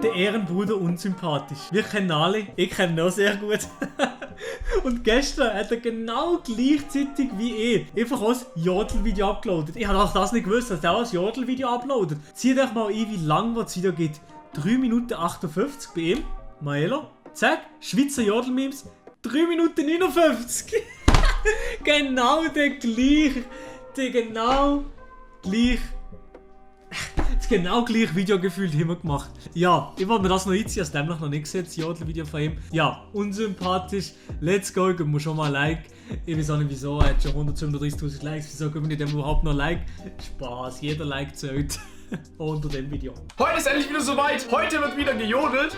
der Ehrenbruder unsympathisch. Wir kennen alle, ich kenne ihn auch sehr gut. Und gestern hat er genau gleichzeitig wie ich einfach auch ein Jodel-Video uploadet. Ich habe auch das nicht gewusst, dass er auch ein Jodel-Video uploadet. Zieht euch mal ein, wie lang das Video geht. 3 Minuten 58 bei ihm. Maelo. Zack, Schweizer Jodel-Memes. 3 Minuten 59. Genau der gleiche. Das genau gleiche Video gefühlt haben wir gemacht. Ja, ich wollte mir das noch einziehen, aus dem noch nicht gesehen, das Jodel-Video von ihm. Ja, unsympathisch. Let's go, gib mir schon mal ein Like. Ich weiß auch nicht wieso, er hat schon 137.000 Likes. Wieso geben wir dem überhaupt noch ein Like? Spaß, jeder Like zählt. Unter dem Video. Heute ist endlich wieder soweit. Heute wird wieder gejodelt.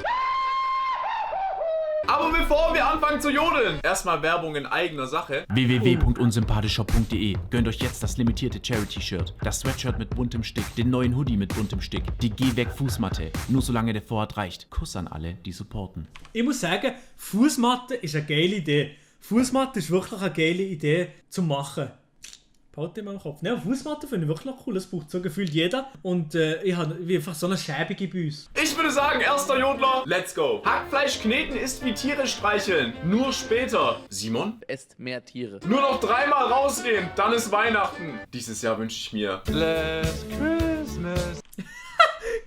Aber bevor wir anfangen zu jodeln, erstmal Werbung in eigener Sache. www.unsympathischer.de. Gönnt euch jetzt das limitierte Charity-Shirt, das Sweatshirt mit buntem Stick, den neuen Hoodie mit buntem Stick, die Geh-Weg-Fußmatte. Nur solange der Vorrat reicht. Kuss an alle, die supporten. Ich muss sagen, Fußmatte ist eine geile Idee. Fußmatte ist wirklich eine geile Idee zu machen. Behalte ich mal im Kopf. Ne, Fußmatte finde ich wirklich noch cool. Das braucht so gefühlt jeder. Und ich habe einfach so eine schäbige bei uns. Ich würde sagen, erster Jodler, let's go. Hackfleisch kneten ist wie Tiere streicheln. Nur später. Simon? Esst mehr Tiere. Nur noch 3-mal rausgehen, dann ist Weihnachten. Dieses Jahr wünsche ich mir Last Christmas.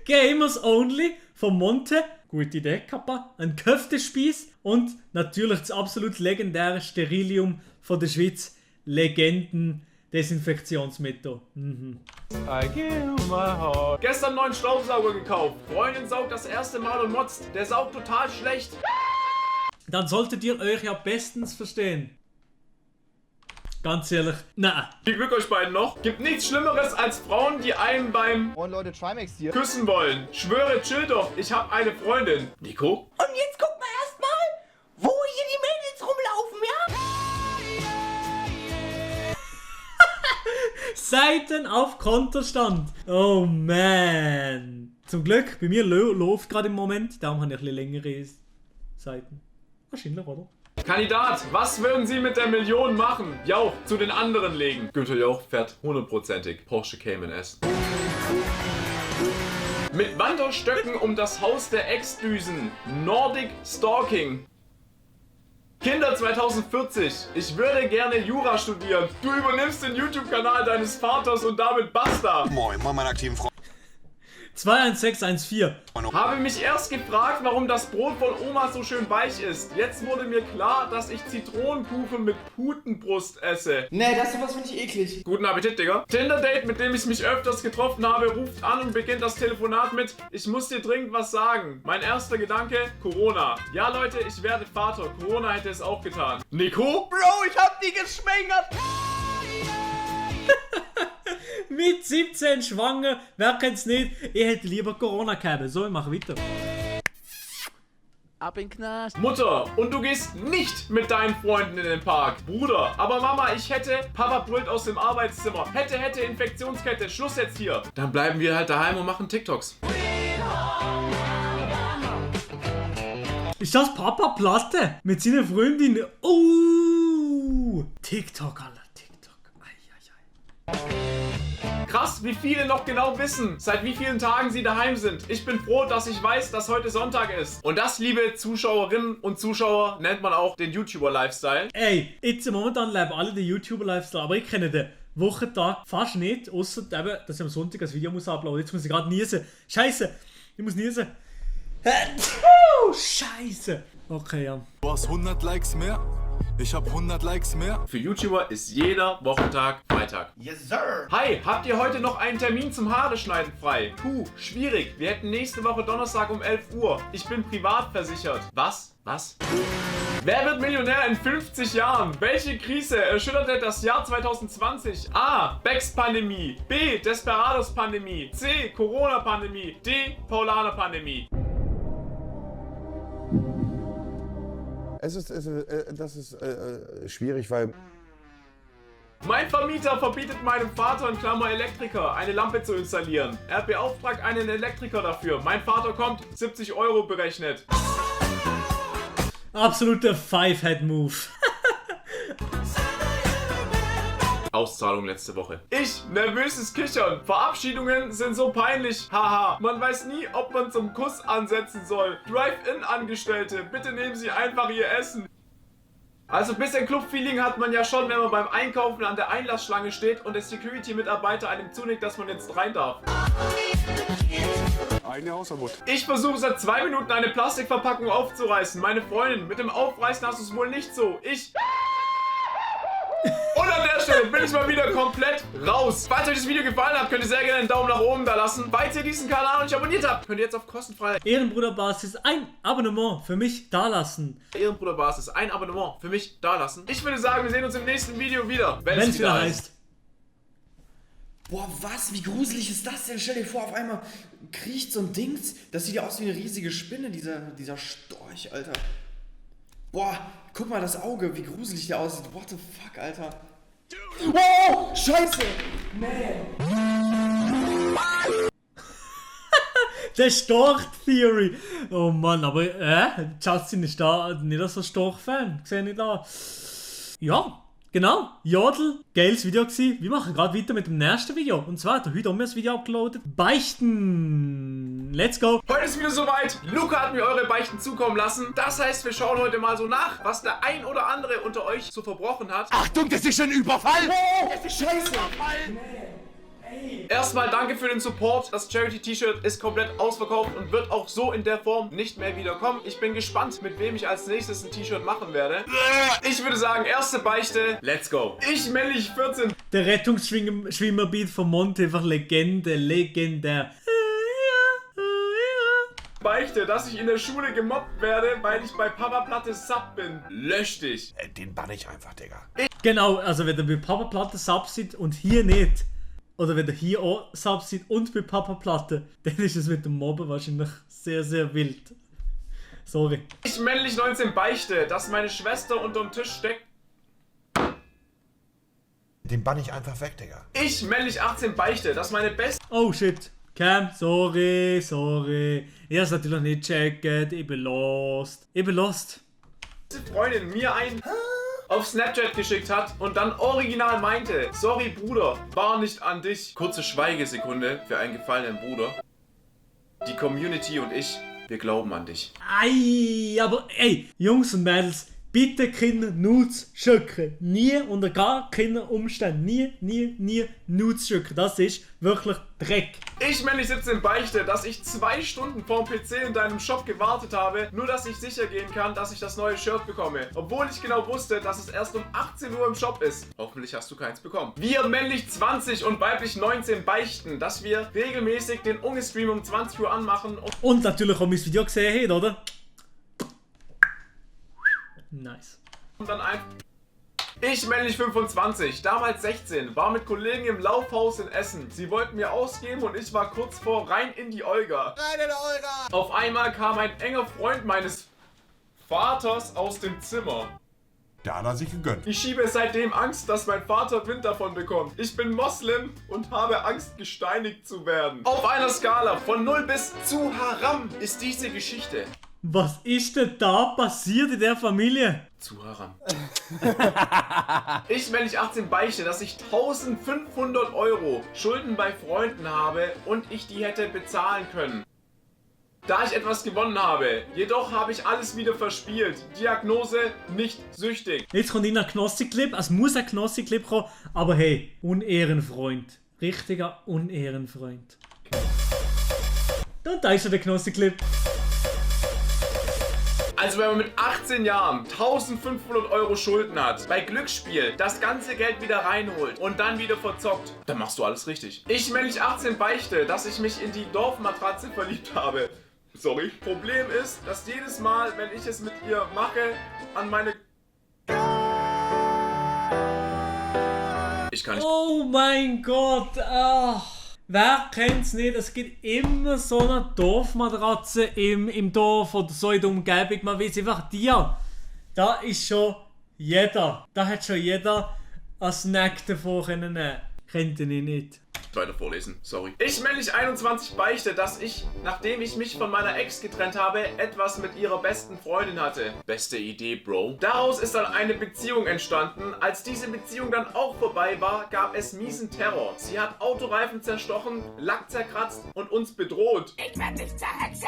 Gamers Only von Monte. Gute Idee, Kappa. Ein Köftespieß. Und natürlich das absolut legendäre Sterilium von der Schweiz. Legenden. Desinfektionsmittel. I give my heart. Gestern neuen Staubsauger gekauft. Freundin saugt das erste Mal und motzt. Der saugt total schlecht. Dann solltet ihr euch ja bestens verstehen. Ganz ehrlich, nein. Viel Glück euch beiden noch. Gibt nichts Schlimmeres als Frauen, die einen beim Moin Leute, Trimax hier. küssen wollen. Schwöre, chill doch. Ich hab eine Freundin. Nico? Und jetzt guck mal erstmal, wo hier die Mädels rumlaufen, ja? Seiten auf Kontostand. Oh man. Zum Glück, bei mir läuft gerade im Moment. Darum habe ich ein bisschen längere Seiten. Wahrscheinlich, oder? Kandidat, was würden Sie mit der Million machen? Jauch, zu den anderen legen. Günther Jauch fährt 100%ig Porsche Cayman S. Mit Wanderstöcken um das Haus der Ex-Düsen. Nordic Stalking. Kinder 2040, ich würde gerne Jura studieren. Du übernimmst den YouTube-Kanal deines Vaters und damit basta. Moin, moin, meine aktiven Freunde. 21614. Habe mich erst gefragt, warum das Brot von Oma so schön weich ist. Jetzt wurde mir klar, dass ich Zitronenkuchen mit Putenbrust esse. Nee, das sowas finde ich eklig. Guten Appetit, Digga. Tinder-Date, mit dem ich mich öfters getroffen habe, ruft an und beginnt das Telefonat mit: Ich muss dir dringend was sagen. Mein erster Gedanke: Corona. Ja, Leute, ich werde Vater. Corona hätte es auch getan. Nico? Bro, ich hab die geschwängert. Mit 17 schwanger, wer kennt's nicht? Ich hätte lieber Corona gehabt. So, ich mache weiter. Ab in den Knast. Mutter, und du gehst nicht mit deinen Freunden in den Park. Bruder, aber Mama, ich hätte... Papa brüllt aus dem Arbeitszimmer. Hätte, Infektionskette. Schluss jetzt hier. Dann bleiben wir halt daheim und machen TikToks. Ist das Papa Platte? Mit seiner Freundin. TikTok, Alter. TikTok. Krass, wie viele noch genau wissen, seit wie vielen Tagen sie daheim sind. Ich bin froh, dass ich weiß, dass heute Sonntag ist. Und das, liebe Zuschauerinnen und Zuschauer, nennt man auch den YouTuber-Lifestyle. Ey, jetzt momentan leben alle den YouTuber-Lifestyle, aber ich kenne den Wochentag fast nicht, außer eben, dass ich am Sonntag ein Video muss uploaden. Jetzt muss ich gerade niesen. Scheiße, ich muss niesen. Scheiße. Okay, ja. Du hast 100 Likes mehr, ich hab 100 Likes mehr. Für YouTuber ist jeder Wochentag Freitag. Yes, sir. Hi, habt ihr heute noch einen Termin zum Haare schneiden frei? Puh, schwierig. Wir hätten nächste Woche Donnerstag um 11 Uhr. Ich bin privat versichert. Was? Wer wird Millionär in 50 Jahren? Welche Krise erschütterte das Jahr 2020? A. Becks-Pandemie. B. Desperados-Pandemie. C. Corona-Pandemie. D. Paulaner-Pandemie. Das ist schwierig, weil... Mein Vermieter verbietet meinem Vater, in Klammer Elektriker, eine Lampe zu installieren. Er beauftragt einen Elektriker dafür. Mein Vater kommt, 70 Euro berechnet. Absoluter Five-Head-Move. Auszahlung letzte Woche. Ich, nervöses Kichern. Verabschiedungen sind so peinlich. Haha. Man weiß nie, ob man zum Kuss ansetzen soll. Drive-In-Angestellte, bitte nehmen Sie einfach Ihr Essen. Also ein bisschen Club-Feeling hat man ja schon, wenn man beim Einkaufen an der Einlassschlange steht und der Security-Mitarbeiter einem zunickt, dass man jetzt rein darf. Eigene Hausverbot. Ich versuche seit 2 Minuten eine Plastikverpackung aufzureißen. Meine Freundin, mit dem Aufreißen hast du es wohl nicht so. Und an der Stelle bin ich mal wieder komplett raus. Falls euch das Video gefallen hat, könnt ihr sehr gerne einen Daumen nach oben da lassen. Falls ihr diesen Kanal noch nicht abonniert habt, könnt ihr jetzt auf kostenfreie Ehrenbruderbasis ein Abonnement für mich dalassen. Ehrenbruderbasis ein Abonnement für mich dalassen. Ich würde sagen, wir sehen uns im nächsten Video wieder, wenn Wenn es wieder heißt. Boah, was? Wie gruselig ist das denn? Stell dir vor, auf einmal kriecht so ein Dings. Das sieht ja aus wie eine riesige Spinne, dieser Storch, Alter. Boah, guck mal das Auge, wie gruselig der aussieht. What the fuck, Alter. Oh, scheiße! Der Storch-Theory. Oh Mann, aber Justin ist da nicht so Storch-Fan. Sehe nicht da. Ja, genau. Jodel, geiles Video gewesen. Wir machen gerade weiter mit dem nächsten Video. Und zwar hat er heute auch mir das Video abgeladen. Beichten. Let's go. Heute ist wieder soweit. Luca hat mir eure Beichten zukommen lassen. Das heißt, wir schauen heute mal so nach, was der ein oder andere unter euch so verbrochen hat. Achtung, das ist ein Überfall! Das ist scheiße! Erstmal danke für den Support. Das Charity-T-Shirt ist komplett ausverkauft und wird auch so in der Form nicht mehr wiederkommen. Ich bin gespannt, mit wem ich als nächstes ein T-Shirt machen werde. Ich würde sagen, erste Beichte, let's go. Ich, männlich 14. Der Rettungsschwimmerbeat von Monte, einfach Legende, legendär. Beichte, dass ich in der Schule gemobbt werde, weil ich bei Papa Platte Sub bin. Lösch dich. Den bann ich einfach, Digga. Genau, also wenn der bei Papa Platte Sub sieht und hier nicht, oder wenn der hier auch Sub sieht und bei Papa Platte, dann ist es mit dem Mobben wahrscheinlich sehr, sehr wild. Sorry. Ich, männlich 19, beichte, dass meine Schwester unterm Tisch steckt. Den bann ich einfach weg, Digga. Ich, männlich 18, beichte, dass meine beste Oh shit. Cam, sorry. Ich hab's natürlich nicht gecheckt, ich bin lost. Freundin mir ein auf Snapchat geschickt hat und dann original meinte, sorry Bruder, war nicht an dich. Kurze Schweigesekunde für einen gefallenen Bruder. Die Community und ich, wir glauben an dich. Ei, aber ey, Jungs und Mädels, bitte Kinder Nudes schicken. Nie, unter gar keinen Umständen. Nie Nudes schicken. Das ist wirklich Dreck. Ich, männlich 17, beichte, dass ich 2 Stunden vorm PC in deinem Shop gewartet habe, nur dass ich sicher gehen kann, dass ich das neue Shirt bekomme. Obwohl ich genau wusste, dass es erst um 18 Uhr im Shop ist. Hoffentlich hast du keins bekommen. Wir, männlich 20 und weiblich 19, beichten, dass wir regelmäßig den Unge-Stream um 20 Uhr anmachen Und natürlich auch mein Video gesehen habt, oder? Nice. und dann einfach... Ich, männlich 25, damals 16, war mit Kollegen im Laufhaus in Essen. Sie wollten mir ausgeben und ich war kurz vor rein in die Olga. Rein in der Olga! Auf einmal kam ein enger Freund meines Vaters aus dem Zimmer. Der hat er sich gegönnt. Ich schiebe seitdem Angst, dass mein Vater Wind davon bekommt. Ich bin Moslem und habe Angst, gesteinigt zu werden. Auf einer Skala von 0 bis zu Haram ist diese Geschichte. Was ist denn da passiert in der Familie? Zu Haram. Ich, männlich 18, beichte, dass ich 1500 € Schulden bei Freunden habe und ich die hätte bezahlen können. Da ich etwas gewonnen habe. Jedoch habe ich alles wieder verspielt. Diagnose: nicht süchtig. Jetzt kommt in ein Knossi-Clip. Es muss ein Knossi-Clip kommen. Aber hey, Unehrenfreund. Richtiger Unehrenfreund. Und da ist schon der Knossi-Clip. Also wenn man mit 18 Jahren 1500 € Schulden hat, bei Glücksspiel das ganze Geld wieder reinholt und dann wieder verzockt, dann machst du alles richtig. Ich, männlich 18, beichte, dass ich mich in die Dorfmatratze verliebt habe. Sorry. Problem ist, dass jedes Mal, wenn ich es mit ihr mache, an meine... Ich kann nicht... Oh mein Gott. Ach. Wer kennt's nicht? Es gibt immer so eine Dorfmatratze im Dorf oder so in der Umgebung. Man weiß einfach, da ist schon jeder. Da hat schon jeder einen Snack davon können nehmen. Kennt ihr nicht? Weiter vorlesen, sorry. Ich, männlich 21, beichte, dass ich, nachdem ich mich von meiner Ex getrennt habe, etwas mit ihrer besten Freundin hatte. Beste Idee, Bro. Daraus ist dann eine Beziehung entstanden. Als diese Beziehung dann auch vorbei war, gab es miesen Terror. Sie hat Autoreifen zerstochen, Lack zerkratzt und uns bedroht. Ich werde dich zerhetzen!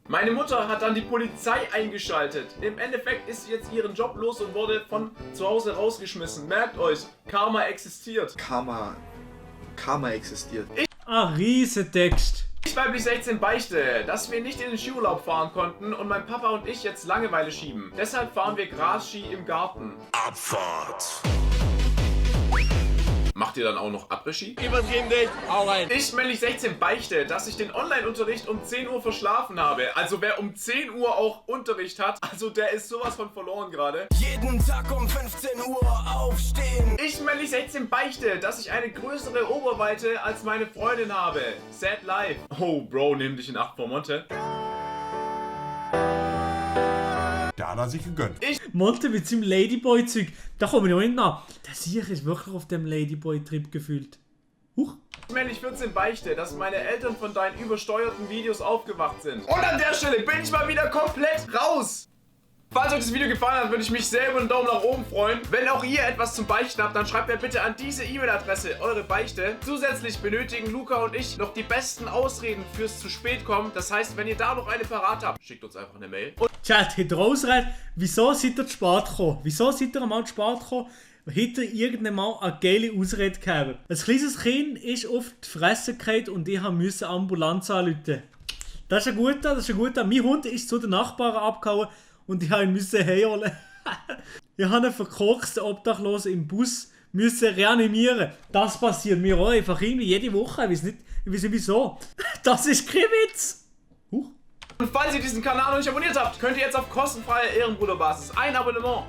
Meine Mutter hat dann die Polizei eingeschaltet. Im Endeffekt ist sie jetzt ihren Job los und wurde von zu Hause rausgeschmissen. Merkt euch, Karma existiert. Karma existiert. Riesentext. Ich, weiblich 16, beichte, dass wir nicht in den Skiurlaub fahren konnten und mein Papa und ich jetzt Langeweile schieben. Deshalb fahren wir Grasski im Garten. Abfahrt. Macht ihr dann auch noch Après-Ski? Übertrieben nicht. Hau rein. Ich, männlich 16, beichte, dass ich den Online-Unterricht um 10 Uhr verschlafen habe. Also wer um 10 Uhr auch Unterricht hat, also der ist sowas von verloren gerade. Jeden Tag um 15 Uhr aufstehen. Ich, männlich 16, beichte, dass ich eine größere Oberweite als meine Freundin habe. Sad life. Oh, Bro, nimm dich in Acht vor Monte. Da hat er sich gegönnt. Monte mit seinem Ladyboy-Zeug. Da kommen wir noch nicht nach. Der Sieg ist wirklich auf dem Ladyboy-Trip gefühlt. Huch. Männlich 14 beichte, dass meine Eltern von deinen übersteuerten Videos aufgewacht sind. Und an der Stelle bin ich mal wieder komplett raus. Falls euch das Video gefallen hat, würde ich mich sehr über einen Daumen nach oben freuen. Wenn auch ihr etwas zum Beichten habt, dann schreibt mir bitte an diese E-Mail-Adresse eure Beichte. Zusätzlich benötigen Luca und ich noch die besten Ausreden fürs zu spät kommen. Das heißt, wenn ihr da noch eine parat habt, schickt uns einfach eine Mail. Und Chat, hat rausreden, wieso seid ihr zu spät gekommen? Wieso seid ihr einmal zu spät gekommen? Hätte ihr irgendwann mal eine geile Ausrede gehabt? Ein kleines Kind ist auf die Fresse gefallen und ich musste Ambulanz anrufen. Das ist ein guter. Mein Hund ist zu den Nachbarn abgehauen und ich musste ihn heimholen. Ich habe einen verkorksten Obdachlosen im Bus reanimieren. Das passiert mir auch einfach irgendwie jede Woche. Ich weiß nicht wieso. Das ist kein Witz. Und falls ihr diesen Kanal noch nicht abonniert habt, könnt ihr jetzt auf kostenfreie Ehrenbruderbasis ein Abonnement.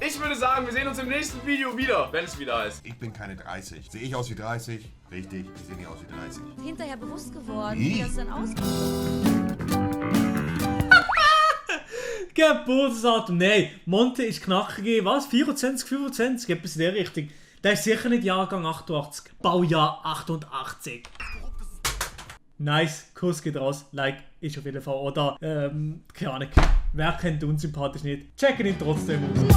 Ich würde sagen, wir sehen uns im nächsten Video wieder, wenn es wieder heißt. Ich bin keine 30. Sehe ich aus wie 30? Richtig, ich sehe nicht aus wie 30. Hinterher bewusst geworden, Wie? wie das dann aussieht. Geburtsdatum. Nein, Monte ist knackig. Was? 24, 25? Etwas in der Richtung. Der ist sicher nicht Jahrgang 88. Baujahr 88. Nice, Kuss geht raus. Like ist auf jeden Fall. Oder, keine Ahnung. Wer kennt unsympathisch nicht? Checken ihn trotzdem aus.